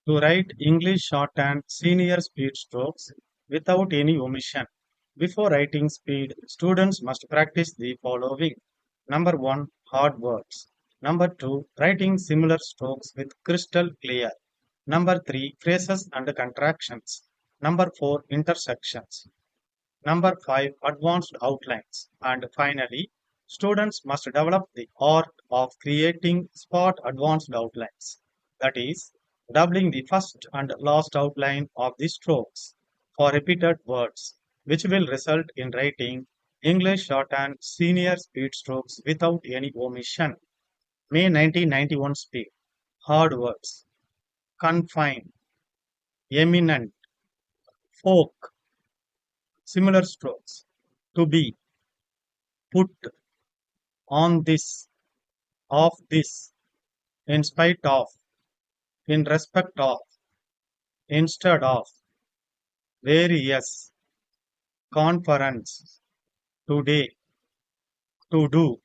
To write English shorthand senior speed strokes without any omission. Before writing speed, students must practice the following. Number 1, hard words. Number 2, writing similar strokes with crystal clear. Number 3, phrases and contractions. Number 4, intersections. Number 5, advanced outlines. And finally, students must develop the art of creating spot advanced outlines. That is, doubling the first and last outline of the strokes for repeated words, which will result in writing English shorthand senior speed strokes without any omission. May 1991 speed. Hard words. Confine. Eminent. Folk. Similar strokes. To be. Put. On this, of this, in spite of, in respect of, instead of, various, conference, today, to do,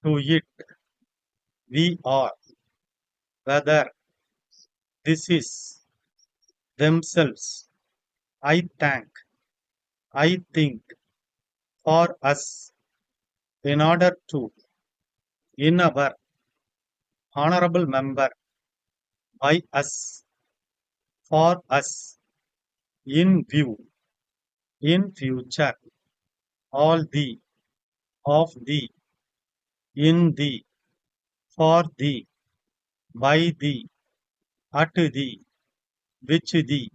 to it, we are, whether, this is, themselves, I thank, I think, for us, in order to, in our, honorable member, by us, for us, in view, in future, all the, of the, in the, for the, by the, at the, which the,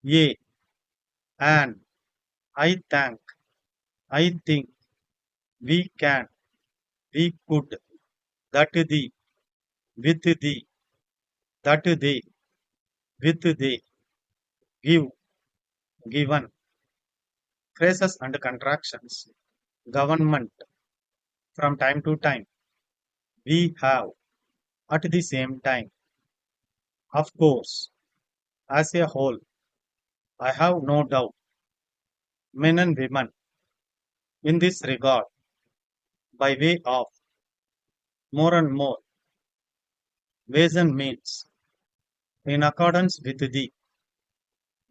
ye, and, I thank, I think, we can, we could, that the, with the, that they, with they, give, given, phrases and contractions, government, from time to time, we have, at the same time, of course, as a whole, I have no doubt, men and women, in this regard, by way of more and more ways and means, in accordance with the,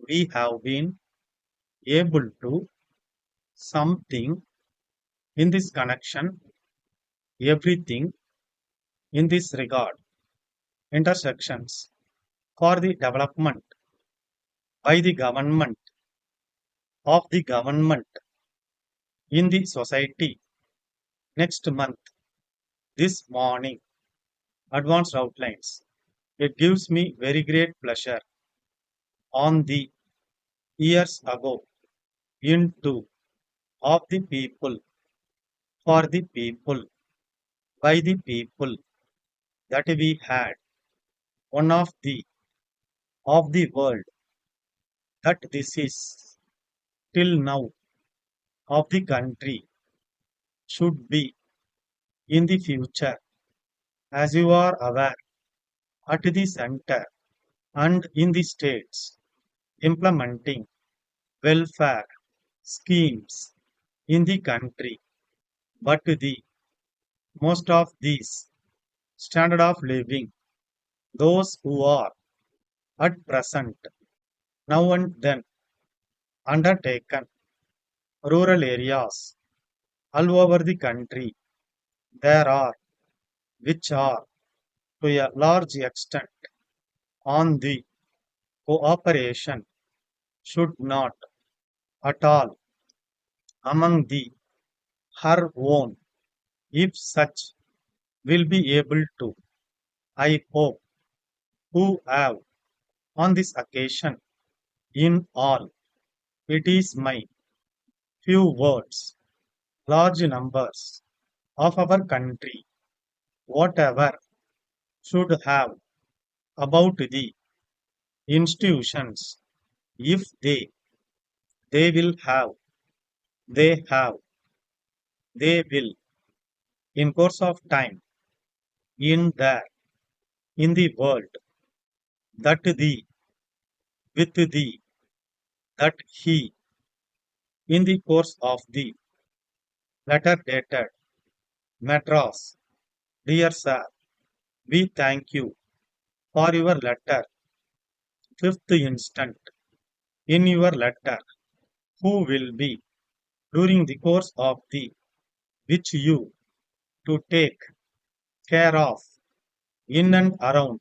we have been able to something in this connection, everything in this regard, intersections for the development by the government of the government in the society next month, this morning, advanced outlines. It gives me very great pleasure on the years ago into of the people, for the people, by the people that we had, one of the world, that this is till now of the country should be in the future, as you are aware, at the center and in the states, implementing welfare schemes in the country, but the most of these standard of living, those who are at present, now and then, undertaken rural areas all over the country, there are, which are to a large extent on the cooperation, should not at all among the her own, if such will be able to, I hope, who have on this occasion, in all, it is my few words, large numbers of our country, whatever should have about the institutions, if they will have, they have, they will, in course of time, in there, in the world, that the, with the, that he, in the course of the letter dated, Madras, dear sir, we thank you For your letter, fifth instant, in your letter, who will be during the course of the which you to take care of in and around.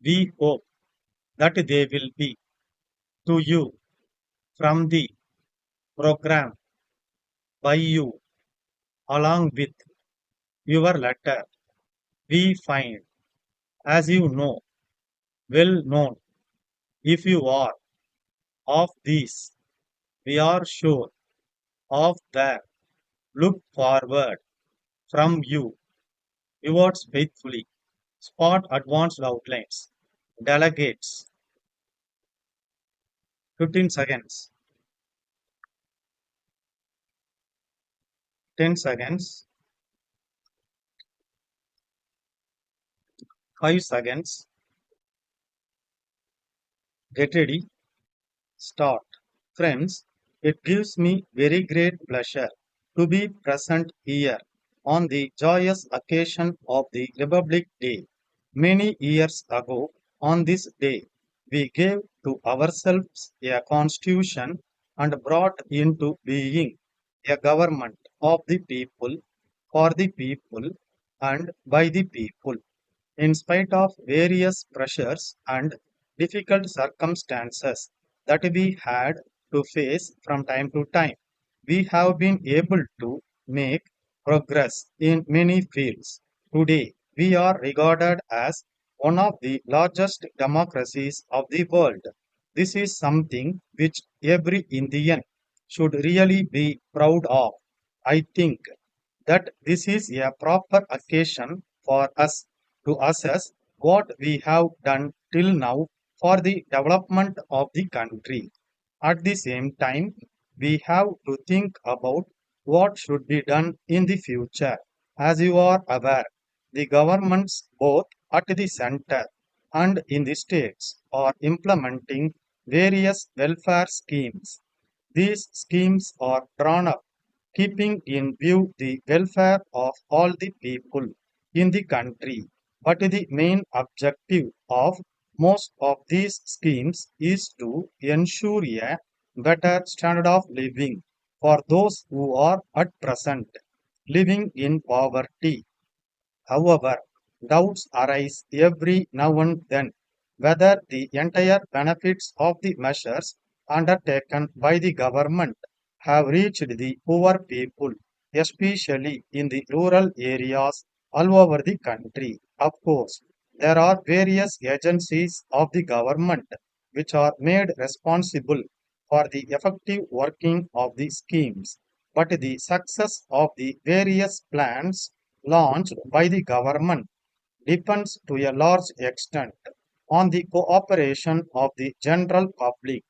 We hope that they will be to you from the program by you along with your letter. We find, as you know, well known, if you are of these, we are sure of that. Look forward from you, yours faithfully. Spot advanced outlines. Delegates, 15 seconds, 10 seconds, 5 seconds. Get ready, start. Friends, it gives me very great pleasure to be present here on the joyous occasion of the Republic Day. Many years ago, on this day, we gave to ourselves a constitution and brought into being a government of the people, for the people, and by the people. In spite of various pressures and difficult circumstances that we had to face from time to time, we have been able to make progress in many fields. Today, we are regarded as one of the largest democracies of the world. This is something which every Indian should really be proud of. I think that this is a proper occasion for us to assess what we have done till now for the development of the country. At the same time, we have to think about what should be done in the future. As you are aware, the governments both at the center and in the states are implementing various welfare schemes. These schemes are drawn up keeping in view the welfare of all the people in the country. But the main objective of most of these schemes is to ensure a better standard of living for those who are at present living in poverty. However, doubts arise every now and then whether the entire benefits of the measures undertaken by the government have reached the poor people, especially in the rural areas all over the country. Of course, there are various agencies of the government which are made responsible for the effective working of the schemes, but the success of the various plans launched by the government depends to a large extent on the cooperation of the general public.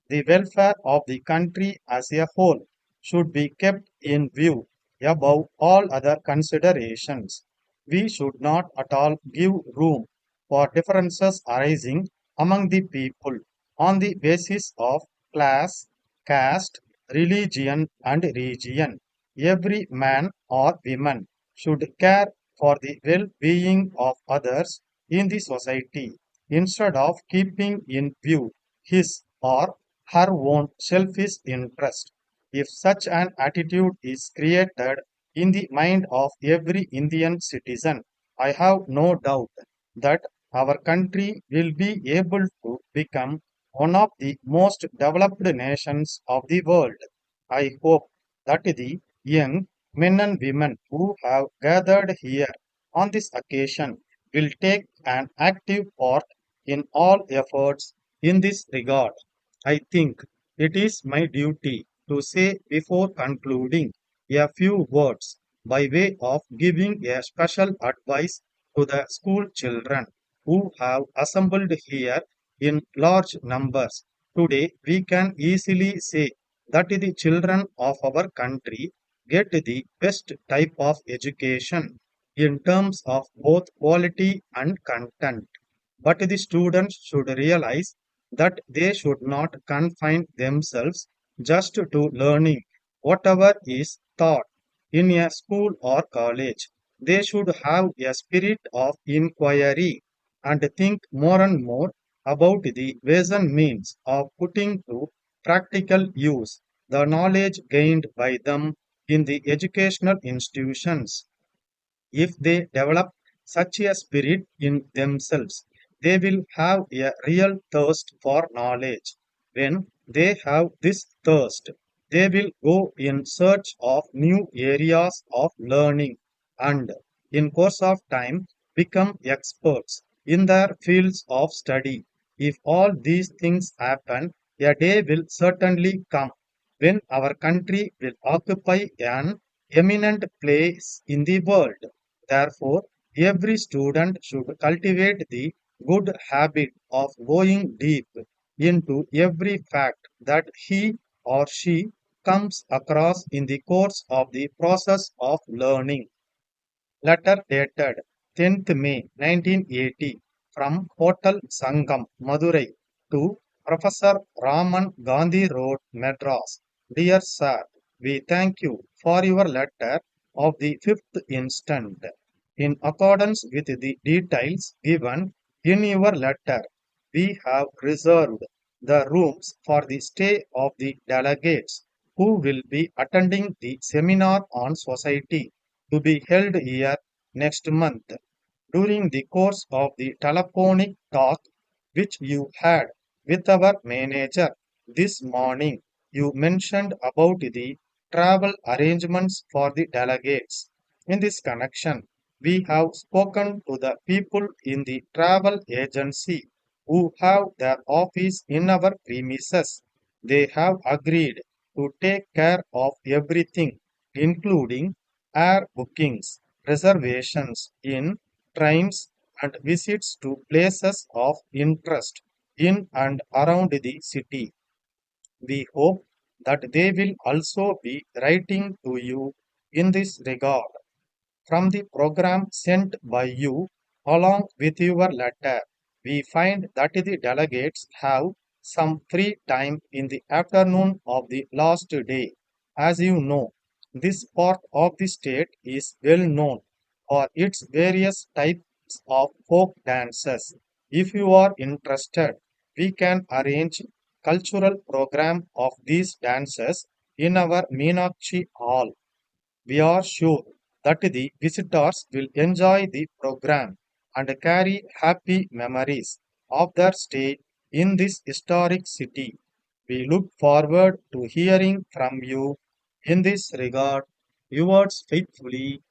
The welfare of the country as a whole should be kept in view above all other considerations. We should not at all give room for differences arising among the people on the basis of class, caste, religion, and region. Every man or woman should care for the well being of others in the society instead of keeping in view his or her own selfish interest. If such an attitude is created in the mind of every Indian citizen, I have no doubt that our country will be able to become one of the most developed nations of the world. I hope that the young men and women who have gathered here on this occasion will take an active part in all efforts in this regard. I think it is my duty to say before concluding a few words by way of giving a special advice to the school children who have assembled here in large numbers. Today, we can easily say that the children of our country get the best type of education in terms of both quality and content. But the students should realize that they should not confine themselves just to learning whatever is taught in a school or college. They should have a spirit of inquiry and think more and more about the ways and means of putting to practical use the knowledge gained by them in the educational institutions. If they develop such a spirit in themselves, they will have a real thirst for knowledge. When they have this thirst, they will go in search of new areas of learning and, in course of time, become experts in their fields of study. If all these things happen, a day will certainly come when our country will occupy an eminent place in the world. Therefore, every student should cultivate the good habit of going deep into every fact that he or she comes across in the course of the process of learning. Letter dated 10th May 1980 from Hotel Sangam, Madurai to Professor Raman Gandhi Road, Madras. Dear Sir, we thank you for your letter of the 5th instant. In accordance with the details given in your letter, we have reserved the rooms for the stay of the delegates who will be attending the seminar on society to be held here next month. During the course of the telephonic talk which you had with our manager this morning, you mentioned about the travel arrangements for the delegates. In this connection, we have spoken to the people in the travel agency who have their office in our premises. They have agreed to take care of everything, including air bookings, reservations in trains, and visits to places of interest in and around the city. We hope that they will also be writing to you in this regard. From the program sent by you along with your letter, we find that the delegates have some free time in the afternoon of the last day. As you know, this part of the state is well known for its various types of folk dances. If you are interested, we can arrange cultural program of these dances in our Meenakshi Hall. We are sure that the visitors will enjoy the program and carry happy memories of their stay in this historic city. We look forward to hearing from you in this regard. Yours faithfully,